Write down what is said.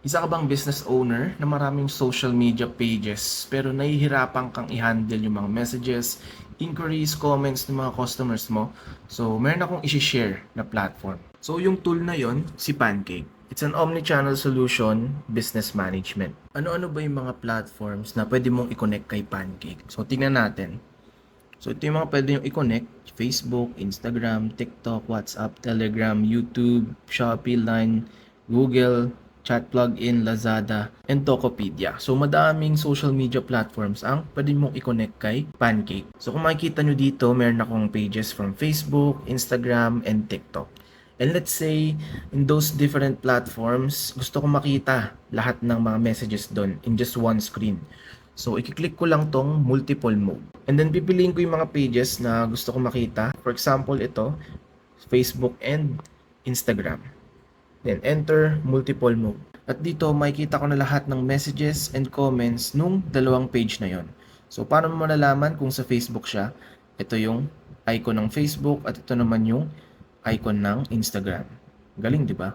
Isa ka bang business owner na maraming social media pages pero nahihirapan kang i-handle yung mga messages, inquiries, comments ng mga customers mo? So, meron akong isi-share na platform. So, yung tool na yon si Pancake. It's an omni-channel solution, business management. Ano-ano ba yung mga platforms na pwede mong i-connect kay Pancake? So, tingnan natin. So, ito yung mga pwede yung i-connect. Facebook, Instagram, TikTok, WhatsApp, Telegram, YouTube, Shopee, Line, Google, Chat Plugin, Lazada, and Tokopedia. So, madaming social media platforms ang pwede mong i-connect kay Pancake. So, kung makikita nyo dito, meron akong pages from Facebook, Instagram, and TikTok. And let's say, in those different platforms, gusto ko makita lahat ng mga messages doon in just one screen. So, i-click ko lang tong multiple mode. And then, pipiliin ko yung mga pages na gusto ko makita. For example, ito, Facebook and Instagram. Then, enter multiple mode. At dito, makikita ko na lahat ng messages and comments nung dalawang page na yon. So, paano mo malalaman kung sa Facebook siya? Ito yung icon ng Facebook at ito naman yung icon ng Instagram. Galing, di ba?